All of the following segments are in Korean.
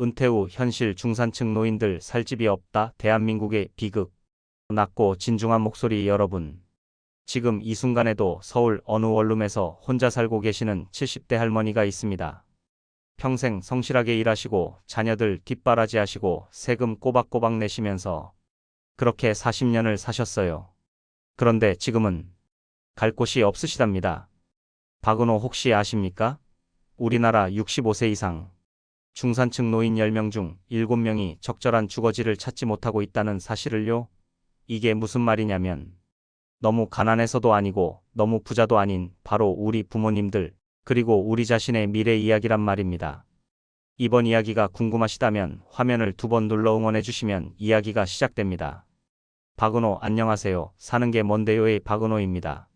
은퇴 후 현실 중산층 노인들 살 집이 없다. 대한민국의 비극. 낮고 진중한 목소리 여러분. 지금 이 순간에도 서울 어느 원룸에서 혼자 살고 계시는 70대 할머니가 있습니다. 평생 성실하게 일하시고 자녀들 뒷바라지하시고 세금 꼬박꼬박 내시면서 그렇게 40년을 사셨어요. 그런데 지금은 갈 곳이 없으시답니다. 박은호 혹시 아십니까? 우리나라 65세 이상 중산층 노인 10명 중 7명이 적절한 주거지를 찾지 못하고 있다는 사실을요. 이게 무슨 말이냐면 너무 가난해서도 아니고 너무 부자도 아닌 바로 우리 부모님들 그리고 우리 자신의 미래 이야기란 말입니다. 이번 이야기가 궁금하시다면 화면을 2번 눌러 응원해 주시면 이야기가 시작됩니다. 박은호 안녕하세요. 사는 게 뭔데요의 박은호입니다.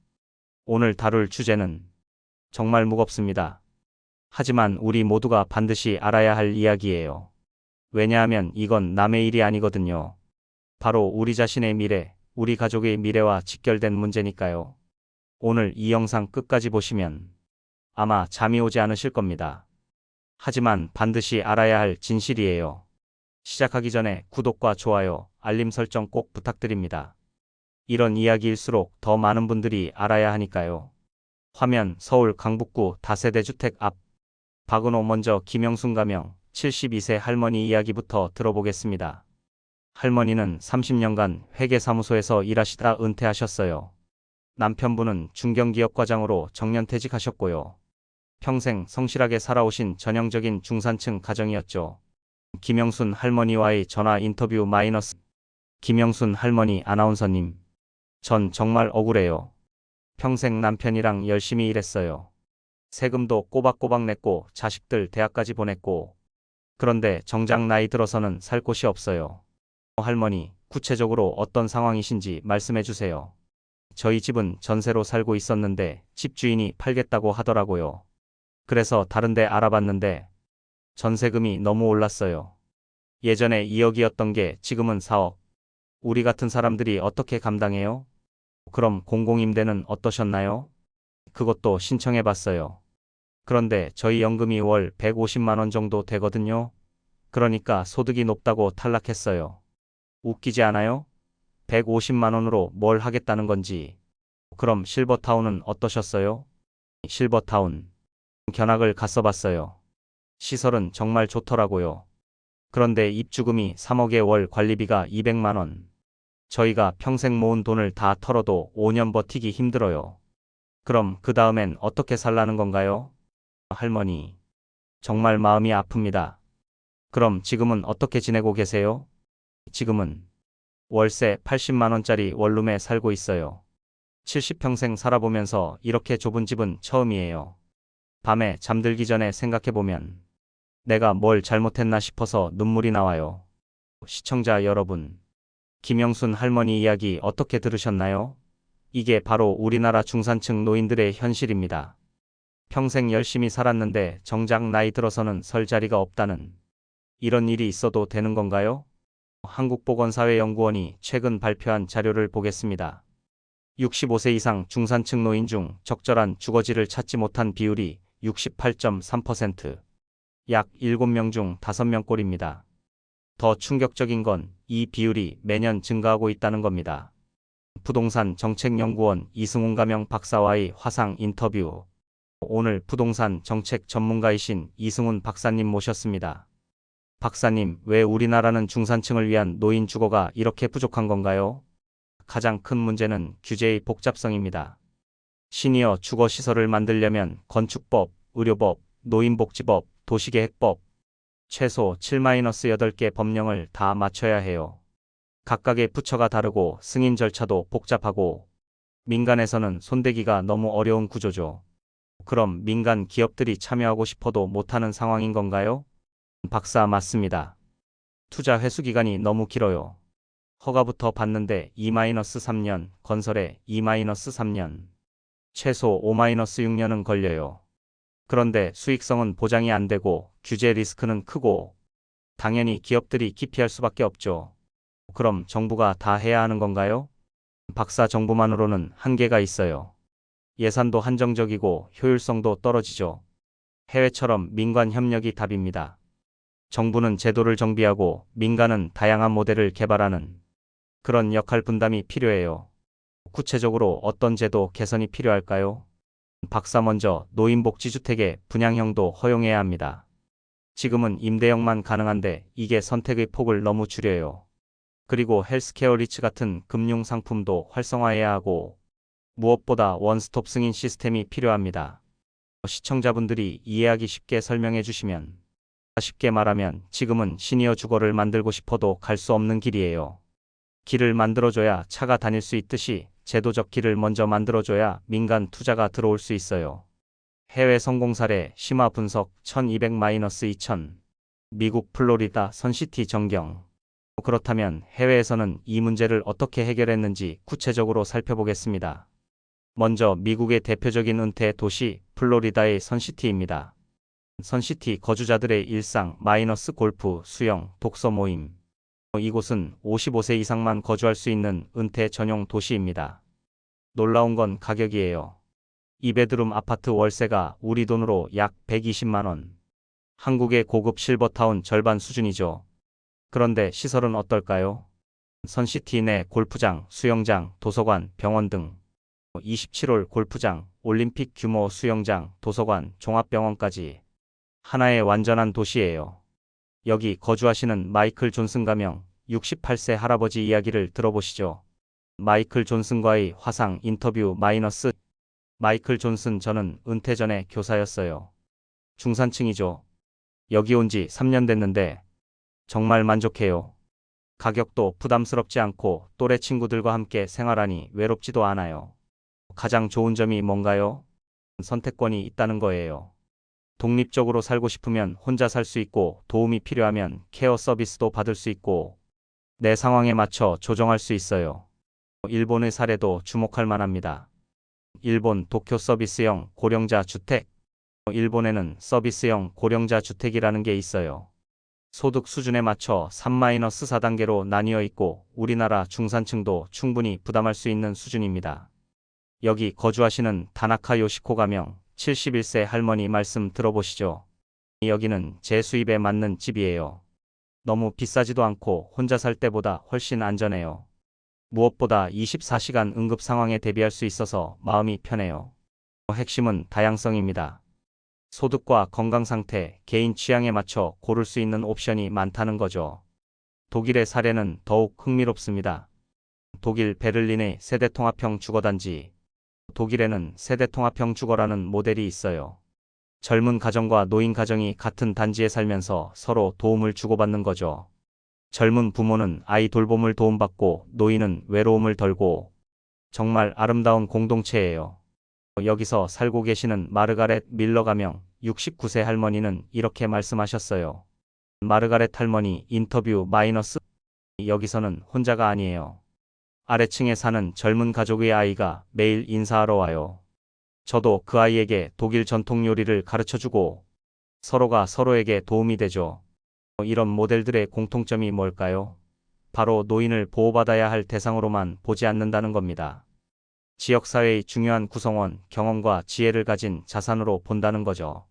오늘 다룰 주제는 정말 무겁습니다. 하지만 우리 모두가 반드시 알아야 할 이야기예요. 왜냐하면 이건 남의 일이 아니거든요. 바로 우리 자신의 미래, 우리 가족의 미래와 직결된 문제니까요. 오늘 이 영상 끝까지 보시면 아마 잠이 오지 않으실 겁니다. 하지만 반드시 알아야 할 진실이에요. 시작하기 전에 구독과 좋아요, 알림 설정 꼭 부탁드립니다. 이런 이야기일수록 더 많은 분들이 알아야 하니까요. 화면 서울 강북구 다세대 주택 앞 박은호 먼저 김영순 가명 72세 할머니 이야기부터 들어보겠습니다. 할머니는 30년간 회계사무소에서 일하시다 은퇴하셨어요. 남편분은 중견기업 과장으로 정년퇴직하셨고요. 평생 성실하게 살아오신 전형적인 중산층 가정이었죠. 김영순 할머니와의 전화 인터뷰 마이너스. 김영순 할머니 아나운서님. 전 정말 억울해요. 평생 남편이랑 열심히 일했어요. 세금도 꼬박꼬박 냈고 자식들 대학까지 보냈고 그런데 정작 나이 들어서는 살 곳이 없어요. 할머니, 구체적으로 어떤 상황이신지 말씀해 주세요. 저희 집은 전세로 살고 있었는데 집주인이 팔겠다고 하더라고요. 그래서 다른 데 알아봤는데 전세금이 너무 올랐어요. 예전에 2억이었던 게 지금은 4억. 우리 같은 사람들이 어떻게 감당해요? 그럼 공공임대는 어떠셨나요? 그것도 신청해 봤어요. 그런데 저희 연금이 월 150만 원 정도 되거든요. 그러니까 소득이 높다고 탈락했어요. 웃기지 않아요? 150만 원으로 뭘 하겠다는 건지. 그럼 실버타운은 어떠셨어요? 실버타운. 견학을 갔어 봤어요. 시설은 정말 좋더라고요. 그런데 입주금이 3억에 월 관리비가 200만 원. 저희가 평생 모은 돈을 다 털어도 5년 버티기 힘들어요. 그럼 그 다음엔 어떻게 살라는 건가요? 할머니. 정말 마음이 아픕니다. 그럼 지금은 어떻게 지내고 계세요? 지금은 월세 80만 원짜리 원룸에 살고 있어요. 70평생 살아보면서 이렇게 좁은 집은 처음이에요. 밤에 잠들기 전에 생각해보면 내가 뭘 잘못했나 싶어서 눈물이 나와요. 시청자 여러분, 김영순 할머니 이야기 어떻게 들으셨나요? 이게 바로 우리나라 중산층 노인들의 현실입니다. 평생 열심히 살았는데 정작 나이 들어서는 설 자리가 없다는 이런 일이 있어도 되는 건가요? 한국보건사회연구원이 최근 발표한 자료를 보겠습니다. 65세 이상 중산층 노인 중 적절한 주거지를 찾지 못한 비율이 68.3%, 약 7명 중 5명 꼴입니다. 더 충격적인 건 이 비율이 매년 증가하고 있다는 겁니다. 부동산 정책연구원 이승훈 가명 박사와의 화상 인터뷰. 오늘 부동산 정책 전문가이신 이승훈 박사님 모셨습니다. 박사님, 왜 우리나라는 중산층을 위한 노인 주거가 이렇게 부족한 건가요? 가장 큰 문제는 규제의 복잡성입니다. 시니어 주거 시설을 만들려면 건축법, 의료법, 노인복지법, 도시계획법, 최소 7-8개 법령을 다 맞춰야 해요. 각각의 부처가 다르고 승인 절차도 복잡하고 민간에서는 손대기가 너무 어려운 구조죠. 그럼 민간 기업들이 참여하고 싶어도 못하는 상황인 건가요? 박사 맞습니다. 투자 회수 기간이 너무 길어요. 허가부터 받는데 2-3년, 건설에 2-3년, 최소 5-6년은 걸려요. 그런데 수익성은 보장이 안 되고 규제 리스크는 크고 당연히 기업들이 기피할 수밖에 없죠. 그럼 정부가 다 해야 하는 건가요? 박사 정부만으로는 한계가 있어요. 예산도 한정적이고 효율성도 떨어지죠. 해외처럼 민관 협력이 답입니다. 정부는 제도를 정비하고 민간은 다양한 모델을 개발하는 그런 역할 분담이 필요해요. 구체적으로 어떤 제도 개선이 필요할까요? 박사 먼저 노인복지주택의 분양형도 허용해야 합니다. 지금은 임대형만 가능한데 이게 선택의 폭을 너무 줄여요. 그리고 헬스케어 리츠 같은 금융 상품도 활성화해야 하고 무엇보다 원스톱 승인 시스템이 필요합니다. 시청자분들이 이해하기 쉽게 설명해 주시면 쉽게 말하면 지금은 시니어 주거를 만들고 싶어도 갈 수 없는 길이에요. 길을 만들어줘야 차가 다닐 수 있듯이 제도적 길을 먼저 만들어줘야 민간 투자가 들어올 수 있어요. 해외 성공 사례 심화 분석 1200-2000 미국 플로리다 선시티 전경. 그렇다면 해외에서는 이 문제를 어떻게 해결했는지 구체적으로 살펴보겠습니다. 먼저 미국의 대표적인 은퇴 도시 플로리다의 선시티입니다. 선시티 거주자들의 일상 마이너스 골프, 수영, 독서 모임. 이곳은 55세 이상만 거주할 수 있는 은퇴 전용 도시입니다. 놀라운 건 가격이에요. 2베드룸 아파트 월세가 우리 돈으로 약 120만 원. 한국의 고급 실버타운 절반 수준이죠. 그런데 시설은 어떨까요? 선시티 내 골프장, 수영장, 도서관, 병원 등 27홀 골프장, 올림픽 규모 수영장, 도서관, 종합병원까지 하나의 완전한 도시예요. 여기 거주하시는 마이클 존슨 가명 68세 할아버지 이야기를 들어보시죠. 마이클 존슨과의 화상 인터뷰 마이너스. 마이클 존슨 저는 은퇴 전에 교사였어요. 중산층이죠. 여기 온 지 3년 됐는데 정말 만족해요. 가격도 부담스럽지 않고 또래 친구들과 함께 생활하니 외롭지도 않아요. 가장 좋은 점이 뭔가요? 선택권이 있다는 거예요. 독립적으로 살고 싶으면 혼자 살 수 있고 도움이 필요하면 케어 서비스도 받을 수 있고 내 상황에 맞춰 조정할 수 있어요. 일본의 사례도 주목할 만합니다. 일본 도쿄 서비스형 고령자 주택. 일본에는 서비스형 고령자 주택이라는 게 있어요. 소득 수준에 맞춰 3-4단계로 나뉘어 있고 우리나라 중산층도 충분히 부담할 수 있는 수준입니다. 여기 거주하시는 다나카 요시코 가명 71세 할머니 말씀 들어보시죠. 여기는 제 수입에 맞는 집이에요. 너무 비싸지도 않고 혼자 살 때보다 훨씬 안전해요. 무엇보다 24시간 응급 상황에 대비할 수 있어서 마음이 편해요. 핵심은 다양성입니다. 소득과 건강 상태, 개인 취향에 맞춰 고를 수 있는 옵션이 많다는 거죠. 독일의 사례는 더욱 흥미롭습니다. 독일 베를린의 세대통합형 주거단지. 독일에는 세대통합형 주거라는 모델이 있어요. 젊은 가정과 노인 가정이 같은 단지에 살면서 서로 도움을 주고받는 거죠. 젊은 부모는 아이 돌봄을 도움받고 노인은 외로움을 덜고 정말 아름다운 공동체예요. 여기서 살고 계시는 마르가렛 밀러 가명 69세 할머니는 이렇게 말씀하셨어요. 마르가렛 할머니 인터뷰 마이너스. 여기서는 혼자가 아니에요. 아래층에 사는 젊은 가족의 아이가 매일 인사하러 와요. 저도 그 아이에게 독일 전통 요리를 가르쳐주고 서로가 서로에게 도움이 되죠. 이런 모델들의 공통점이 뭘까요? 바로 노인을 보호받아야 할 대상으로만 보지 않는다는 겁니다. 지역사회의 중요한 구성원, 경험과 지혜를 가진 자산으로 본다는 거죠.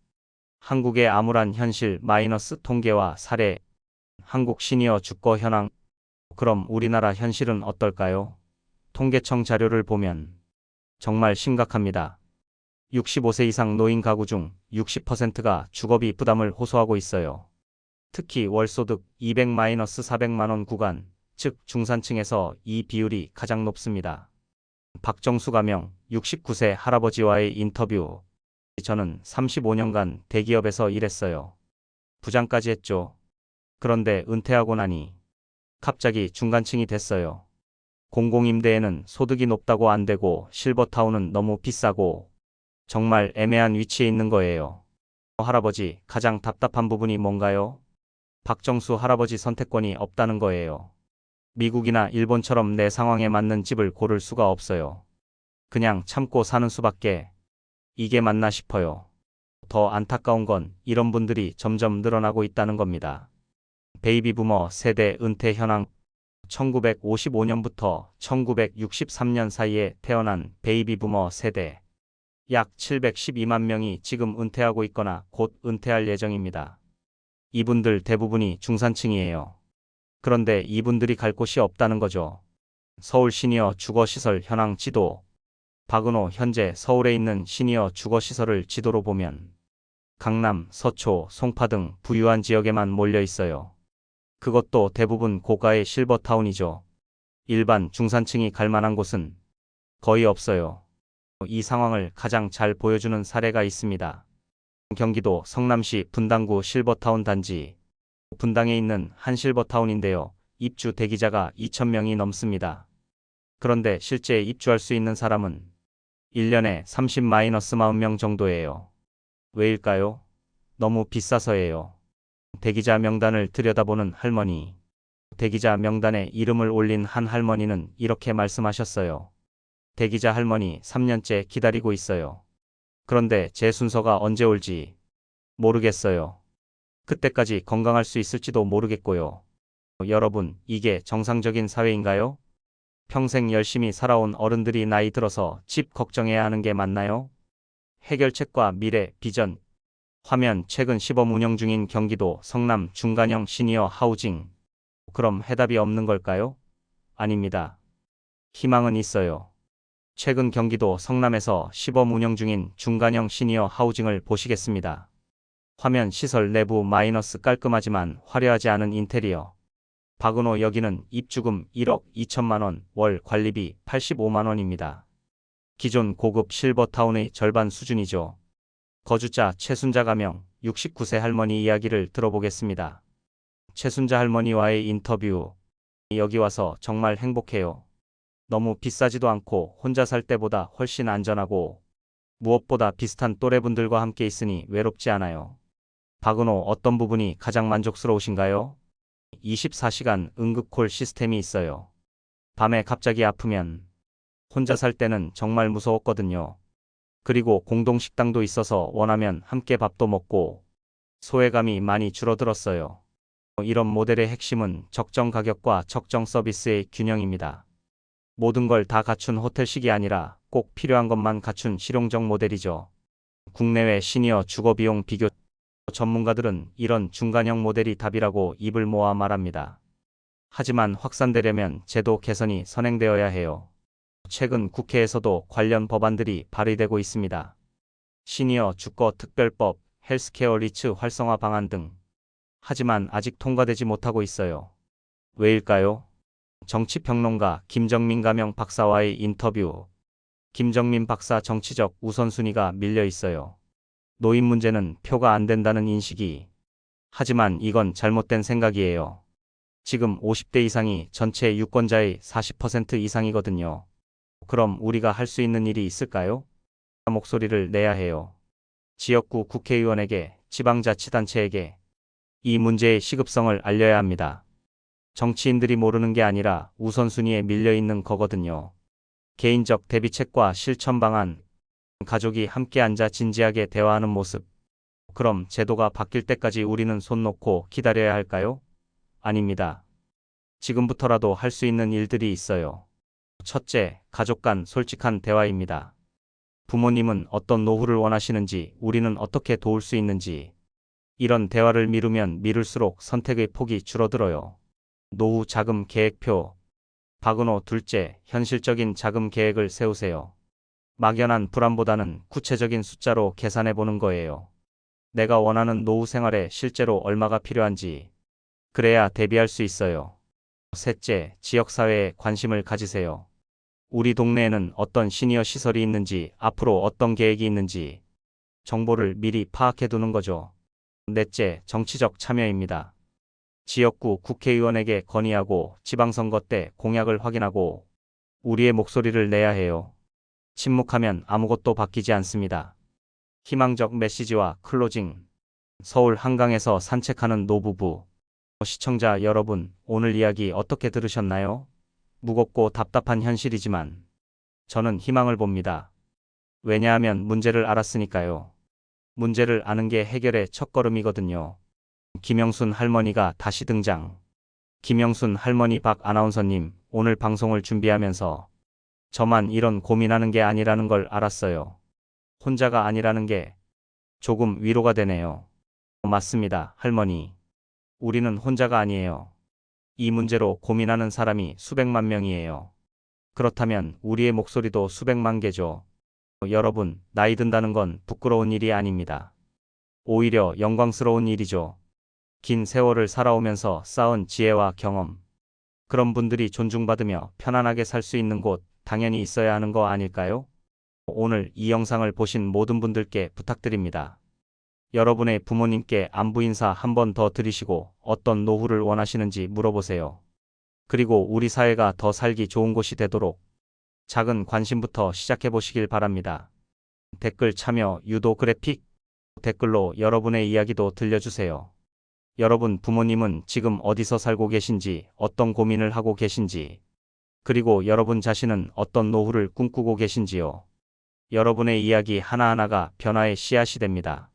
한국의 암울한 현실 마이너스 통계와 사례. 한국 시니어 주거 현황. 그럼 우리나라 현실은 어떨까요? 통계청 자료를 보면 정말 심각합니다. 65세 이상 노인 가구 중 60%가 주거비 부담을 호소하고 있어요. 특히 월소득 200-400만 원 구간, 즉 중산층에서 이 비율이 가장 높습니다. 박정수 가명 69세 할아버지와의 인터뷰. 저는 35년간 대기업에서 일했어요. 부장까지 했죠. 그런데 은퇴하고 나니 갑자기 중간층이 됐어요. 공공임대에는 소득이 높다고 안 되고 실버타운은 너무 비싸고 정말 애매한 위치에 있는 거예요. 할아버지, 가장 답답한 부분이 뭔가요? 박정수 할아버지 선택권이 없다는 거예요. 미국이나 일본처럼 내 상황에 맞는 집을 고를 수가 없어요. 그냥 참고 사는 수밖에. 이게 맞나 싶어요. 더 안타까운 건 이런 분들이 점점 늘어나고 있다는 겁니다. 베이비 부머 세대 은퇴 현황. 1955년부터 1963년 사이에 태어난 베이비 부머 세대. 약 712만 명이 지금 은퇴하고 있거나 곧 은퇴할 예정입니다. 이분들 대부분이 중산층이에요. 그런데 이분들이 갈 곳이 없다는 거죠. 서울 시니어 주거시설 현황 지도. 박은호 현재 서울에 있는 시니어 주거시설을 지도로 보면 강남, 서초, 송파 등 부유한 지역에만 몰려 있어요. 그것도 대부분 고가의 실버타운이죠. 일반 중산층이 갈 만한 곳은 거의 없어요. 이 상황을 가장 잘 보여주는 사례가 있습니다. 경기도 성남시 분당구 실버타운 단지. 분당에 있는 한 실버타운인데요. 입주 대기자가 2,000명이 넘습니다. 그런데 실제 입주할 수 있는 사람은 1년에 30-40명 정도예요. 왜일까요? 너무 비싸서예요. 대기자 명단을 들여다보는 할머니. 대기자 명단에 이름을 올린 한 할머니는 이렇게 말씀하셨어요. 대기자 할머니 3년째 기다리고 있어요. 그런데 제 순서가 언제 올지 모르겠어요. 그때까지 건강할 수 있을지도 모르겠고요. 여러분, 이게 정상적인 사회인가요? 평생 열심히 살아온 어른들이 나이 들어서 집 걱정해야 하는 게 맞나요? 해결책과 미래, 비전. 화면 최근 시범 운영 중인 경기도 성남 중간형 시니어 하우징. 그럼 해답이 없는 걸까요? 아닙니다. 희망은 있어요. 최근 경기도 성남에서 시범 운영 중인 중간형 시니어 하우징을 보시겠습니다. 화면 시설 내부 마이너스 깔끔하지만 화려하지 않은 인테리어. 박은호 여기는 입주금 1억 2천만 원, 월 관리비 85만 원입니다. 기존 고급 실버타운의 절반 수준이죠. 거주자 최순자 가명 69세 할머니 이야기를 들어보겠습니다. 최순자 할머니와의 인터뷰. 여기 와서 정말 행복해요. 너무 비싸지도 않고 혼자 살 때보다 훨씬 안전하고 무엇보다 비슷한 또래분들과 함께 있으니 외롭지 않아요. 박은호 어떤 부분이 가장 만족스러우신가요? 24시간 응급콜 시스템이 있어요. 밤에 갑자기 아프면 혼자 살 때는 정말 무서웠거든요. 그리고 공동식당도 있어서 원하면 함께 밥도 먹고 소외감이 많이 줄어들었어요. 이런 모델의 핵심은 적정 가격과 적정 서비스의 균형입니다. 모든 걸 다 갖춘 호텔식이 아니라 꼭 필요한 것만 갖춘 실용적 모델이죠. 국내외 시니어 주거비용 비교. 전문가들은 이런 중간형 모델이 답이라고 입을 모아 말합니다. 하지만 확산되려면 제도 개선이 선행되어야 해요. 최근 국회에서도 관련 법안들이 발의되고 있습니다. 시니어 주거 특별법, 헬스케어 리츠 활성화 방안 등. 하지만 아직 통과되지 못하고 있어요. 왜일까요? 정치평론가 김정민 가명 박사와의 인터뷰. 김정민 박사 정치적 우선순위가 밀려 있어요. 노인 문제는 표가 안 된다는 인식이. 하지만 이건 잘못된 생각이에요. 지금 50대 이상이 전체 유권자의 40% 이상이거든요. 그럼 우리가 할 수 있는 일이 있을까요? 목소리를 내야 해요. 지역구 국회의원에게, 지방자치단체에게 이 문제의 시급성을 알려야 합니다. 정치인들이 모르는 게 아니라 우선순위에 밀려 있는 거거든요. 개인적 대비책과 실천 방안. 가족이 함께 앉아 진지하게 대화하는 모습. 그럼 제도가 바뀔 때까지 우리는 손 놓고 기다려야 할까요? 아닙니다. 지금부터라도 할 수 있는 일들이 있어요. 첫째, 가족 간 솔직한 대화입니다. 부모님은 어떤 노후를 원하시는지, 우리는 어떻게 도울 수 있는지. 이런 대화를 미루면 미룰수록 선택의 폭이 줄어들어요. 노후 자금 계획표. 박은호 둘째, 현실적인 자금 계획을 세우세요. 막연한 불안보다는 구체적인 숫자로 계산해 보는 거예요. 내가 원하는 노후 생활에 실제로 얼마가 필요한지. 그래야 대비할 수 있어요. 셋째, 지역사회에 관심을 가지세요. 우리 동네에는 어떤 시니어 시설이 있는지, 앞으로 어떤 계획이 있는지 정보를 미리 파악해 두는 거죠. 넷째, 정치적 참여입니다. 지역구 국회의원에게 건의하고 지방선거 때 공약을 확인하고 우리의 목소리를 내야 해요. 침묵하면 아무것도 바뀌지 않습니다. 희망적 메시지와 클로징. 서울 한강에서 산책하는 노부부. 시청자 여러분, 오늘 이야기 어떻게 들으셨나요? 무겁고 답답한 현실이지만 저는 희망을 봅니다. 왜냐하면 문제를 알았으니까요. 문제를 아는 게 해결의 첫걸음이거든요. 김영순 할머니가 다시 등장. 김영순 할머니 박 아나운서님, 오늘 방송을 준비하면서 저만 이런 고민하는 게 아니라는 걸 알았어요. 혼자가 아니라는 게 조금 위로가 되네요. 맞습니다, 할머니. 우리는 혼자가 아니에요. 이 문제로 고민하는 사람이 수백만 명이에요. 그렇다면 우리의 목소리도 수백만 개죠. 여러분, 나이 든다는 건 부끄러운 일이 아닙니다. 오히려 영광스러운 일이죠. 긴 세월을 살아오면서 쌓은 지혜와 경험. 그런 분들이 존중받으며 편안하게 살 수 있는 곳 당연히 있어야 하는 거 아닐까요? 오늘 이 영상을 보신 모든 분들께 부탁드립니다. 여러분의 부모님께 안부 인사 한 번 더 드리시고 어떤 노후를 원하시는지 물어보세요. 그리고 우리 사회가 더 살기 좋은 곳이 되도록 작은 관심부터 시작해 보시길 바랍니다. 댓글 참여, 유도 그래픽, 댓글로 여러분의 이야기도 들려주세요. 여러분 부모님은 지금 어디서 살고 계신지, 어떤 고민을 하고 계신지, 그리고 여러분 자신은 어떤 노후를 꿈꾸고 계신지요. 여러분의 이야기 하나하나가 변화의 씨앗이 됩니다.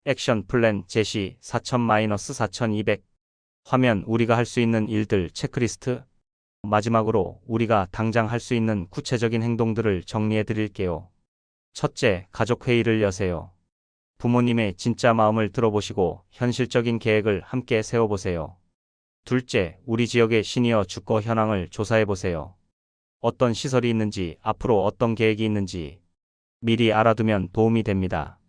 액션 플랜 제시 4000-4200 화면 우리가 할 수 있는 일들 체크리스트. 마지막으로 우리가 당장 할 수 있는 구체적인 행동들을 정리해 드릴게요. 첫째, 가족회의를 여세요. 부모님의 진짜 마음을 들어보시고 현실적인 계획을 함께 세워보세요. 둘째, 우리 지역의 시니어 주거 현황을 조사해보세요. 어떤 시설이 있는지, 앞으로 어떤 계획이 있는지 미리 알아두면 도움이 됩니다.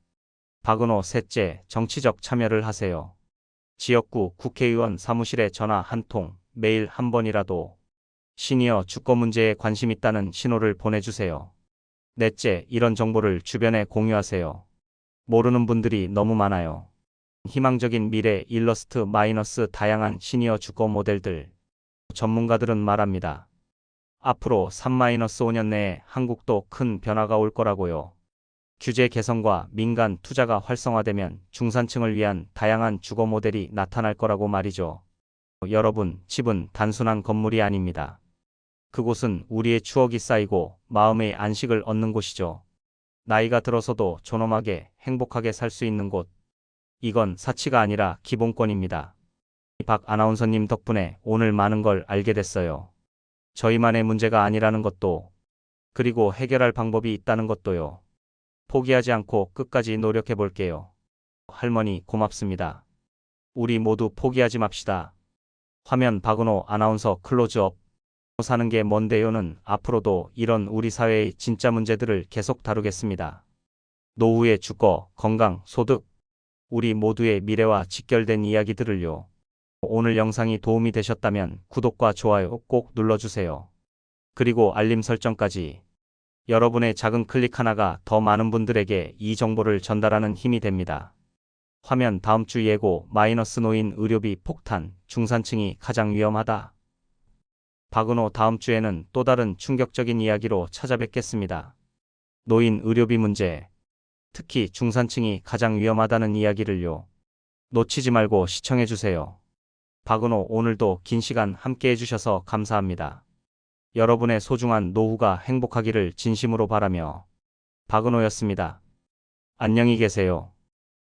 박은호 셋째, 정치적 참여를 하세요. 지역구 국회의원 사무실에 전화 한 통, 매일 한 번이라도 시니어 주거 문제에 관심 있다는 신호를 보내주세요. 넷째, 이런 정보를 주변에 공유하세요. 모르는 분들이 너무 많아요. 희망적인 미래 일러스트 마이너스 다양한 시니어 주거 모델들. 전문가들은 말합니다. 앞으로 3-5년 내에 한국도 큰 변화가 올 거라고요. 규제 개선과 민간 투자가 활성화되면 중산층을 위한 다양한 주거 모델이 나타날 거라고 말이죠. 여러분, 집은 단순한 건물이 아닙니다. 그곳은 우리의 추억이 쌓이고 마음의 안식을 얻는 곳이죠. 나이가 들어서도 존엄하게 행복하게 살 수 있는 곳. 이건 사치가 아니라 기본권입니다. 박 아나운서님 덕분에 오늘 많은 걸 알게 됐어요. 저희만의 문제가 아니라는 것도, 그리고 해결할 방법이 있다는 것도요. 포기하지 않고 끝까지 노력해 볼게요. 할머니 고맙습니다. 우리 모두 포기하지 맙시다. 화면 박은호 아나운서 클로즈업. 사는 게 뭔데요는 앞으로도 이런 우리 사회의 진짜 문제들을 계속 다루겠습니다. 노후의 주거, 건강, 소득, 우리 모두의 미래와 직결된 이야기들을요. 오늘 영상이 도움이 되셨다면 구독과 좋아요 꼭 눌러주세요. 그리고 알림 설정까지. 여러분의 작은 클릭 하나가 더 많은 분들에게 이 정보를 전달하는 힘이 됩니다. 화면 다음 주 예고 마이너스 노인 의료비 폭탄, 중산층이 가장 위험하다. 박은호 다음 주에는 또 다른 충격적인 이야기로 찾아뵙겠습니다. 노인 의료비 문제, 특히 중산층이 가장 위험하다는 이야기를요. 놓치지 말고 시청해주세요. 박은호 오늘도 긴 시간 함께 해주셔서 감사합니다. 여러분의 소중한 노후가 행복하기를 진심으로 바라며 박은호였습니다. 안녕히 계세요.